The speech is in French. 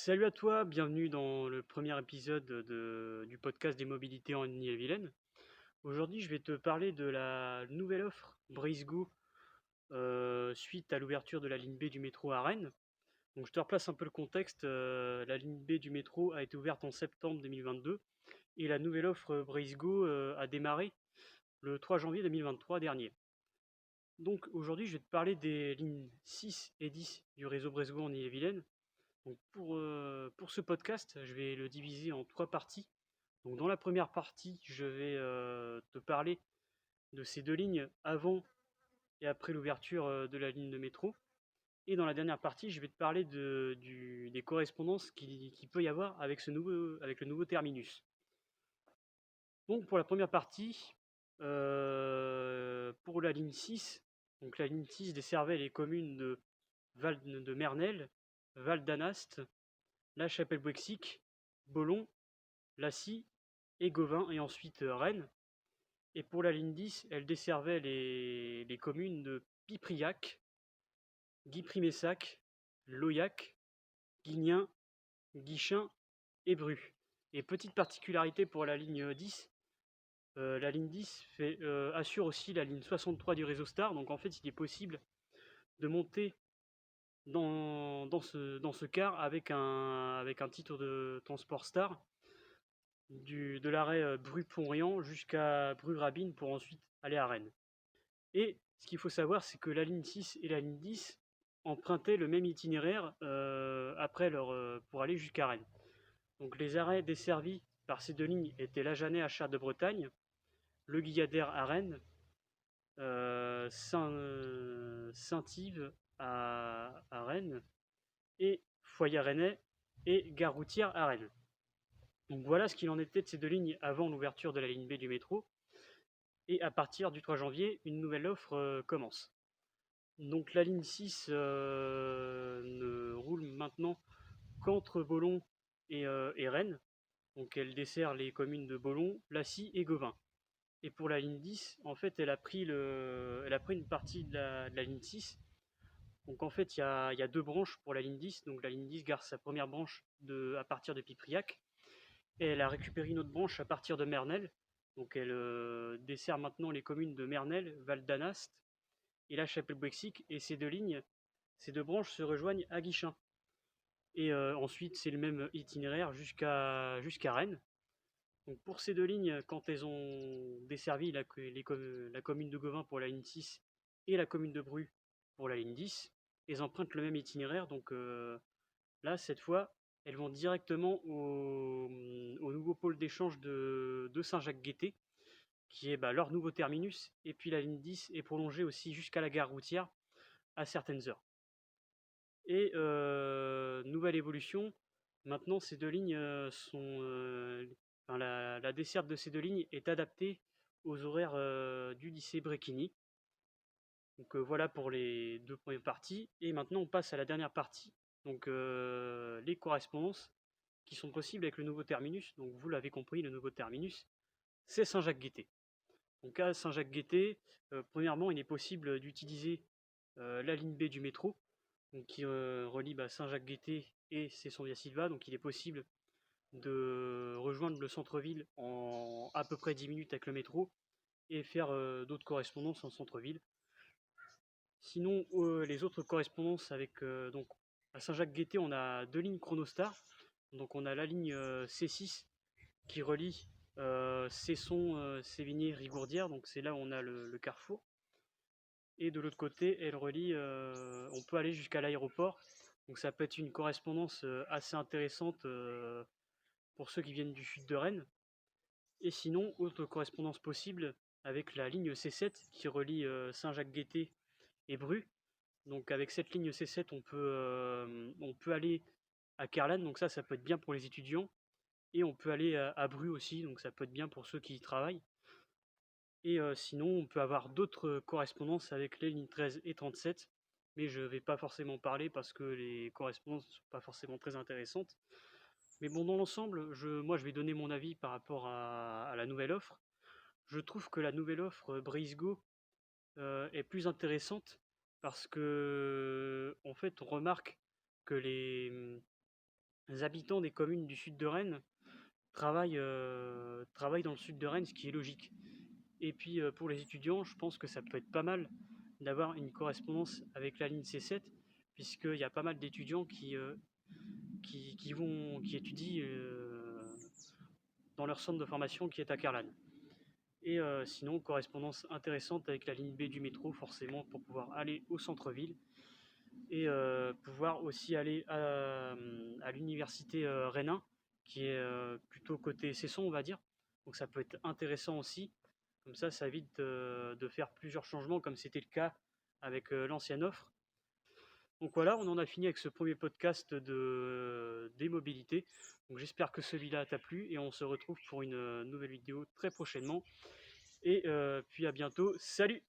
Salut à toi, bienvenue dans le premier épisode du podcast des mobilités en Ille-et-Vilaine. Aujourd'hui, je vais te parler de la nouvelle offre Brisgo suite à l'ouverture de la ligne B du métro à Rennes. Donc, je te replace un peu le contexte. La ligne B du métro a été ouverte en septembre 2022 et la nouvelle offre Brisgo a démarré le 3 janvier 2023 dernier. Donc, aujourd'hui, je vais te parler des lignes 6 et 10 du réseau Brisgo en Ille-et-Vilaine. Donc pour ce podcast, je vais le diviser en trois parties. Donc dans la première partie, je vais te parler de ces deux lignes avant et après l'ouverture de la ligne de métro. Et dans la dernière partie, je vais te parler des correspondances qu'il peut y avoir avec avec le nouveau terminus. Donc pour la première partie, pour la ligne 6, donc la ligne 6 desservait les communes de Mernel, Val d'Anast, La Chapelle-Bouexic, Bollon, Lacy et Gauvin, et ensuite Rennes. Et pour la ligne 10, elle desservait les communes de Pipriac, Guy-Primessac, Loyac, Guignin, Guichin et Bru. Et petite particularité pour la ligne 10 assure aussi la ligne 63 du réseau Star. Donc en fait, il est possible de monter dans ce car avec un titre de transport Star de l'arrêt Bru-Pont-Riant jusqu'à Bru-Rabine pour ensuite aller à Rennes. Et ce qu'il faut savoir, c'est que la ligne 6 et la ligne 10 empruntaient le même itinéraire pour aller jusqu'à Rennes. Donc les arrêts desservis par ces deux lignes étaient l'Agenais à Chartres de Bretagne, le Guilladère à Rennes, Saint-Yves à Rennes, et Foyer Rennais et Gare Routière à Rennes. Donc voilà ce qu'il en était de ces deux lignes avant l'ouverture de la ligne B du métro. Et à partir du 3 janvier, une nouvelle offre commence. Donc la ligne 6 ne roule maintenant qu'entre Bollon et Rennes. Donc elle dessert les communes de Bollon, Lacy et Gauvin. Et pour la ligne 10, en fait, elle a pris une partie de la ligne 6. Donc en fait, il y a deux branches pour la ligne 10. Donc la ligne 10 garde sa première branche à partir de Pipriac. Et elle a récupéré une autre branche à partir de Mernel. Donc elle dessert maintenant les communes de Mernel, Val d'Anast et La Chapelle-Bouexic. Et ces deux branches se rejoignent à Guichin. Et ensuite, c'est le même itinéraire jusqu'à Rennes. Donc pour ces deux lignes, quand elles ont desservi la commune de Gauvin pour la ligne 6 et la commune de Bru pour la ligne 10, elles empruntent le même itinéraire. Donc là, cette fois, elles vont directement au nouveau pôle d'échange de Saint-Jacques-Guettet, qui est leur nouveau terminus. Et puis la ligne 10 est prolongée aussi jusqu'à la gare routière à certaines heures. Et nouvelle évolution, maintenant ces deux lignes la desserte de ces deux lignes est adaptée aux horaires du lycée Bréquigny. Donc voilà pour les deux premières parties. Et maintenant on passe à la dernière partie, donc les correspondances qui sont possibles avec le nouveau terminus. Donc vous l'avez compris, le nouveau terminus, c'est Saint-Jacques-Guettet. Donc à Saint-Jacques-Guettet, premièrement, il est possible d'utiliser la ligne B du métro, donc qui relie Saint-Jacques-Guettet et Cesson-Via-Silva. Donc il est possible de rejoindre le centre-ville en à peu près 10 minutes avec le métro et faire d'autres correspondances en centre-ville. Sinon, les autres correspondances donc à Saint-Jacques-Guettet, on a deux lignes Chronostar. Donc on a la ligne C6 qui relie Cesson, Sévigné, Rigourdière, donc c'est là où on a le carrefour. Et de l'autre côté, on peut aller jusqu'à l'aéroport. Donc ça peut être une correspondance assez intéressante pour ceux qui viennent du sud de Rennes. Et sinon, autre correspondance possible avec la ligne C7 qui relie Saint-Jacques-Guettet et Bru. Donc avec cette ligne C7, on peut aller à Carlan, donc ça peut être bien pour les étudiants. Et on peut aller à Bru aussi, donc ça peut être bien pour ceux qui y travaillent. Et sinon, on peut avoir d'autres correspondances avec les lignes 13 et 37, mais je ne vais pas forcément parler parce que les correspondances ne sont pas forcément très intéressantes. Mais bon, dans l'ensemble, moi je vais donner mon avis par rapport à la nouvelle offre. Je trouve que la nouvelle offre Brisgo est plus intéressante parce que en fait on remarque que habitants des communes du sud de Rennes travaillent dans le sud de Rennes, ce qui est logique. Et puis pour les étudiants, je pense que ça peut être pas mal d'avoir une correspondance avec la ligne C7, puisqu'il y a pas mal d'étudiants qui étudient dans leur centre de formation qui est à Carlane. Et sinon, correspondance intéressante avec la ligne B du métro, forcément, pour pouvoir aller au centre-ville et pouvoir aussi aller à l'université Rennes, qui est plutôt côté Cesson, on va dire. Donc ça peut être intéressant aussi. Comme ça évite de faire plusieurs changements, comme c'était le cas avec l'ancienne offre. Donc voilà, on en a fini avec ce premier podcast des mobilités. Donc j'espère que celui-là t'a plu et on se retrouve pour une nouvelle vidéo très prochainement. Et puis à bientôt. Salut!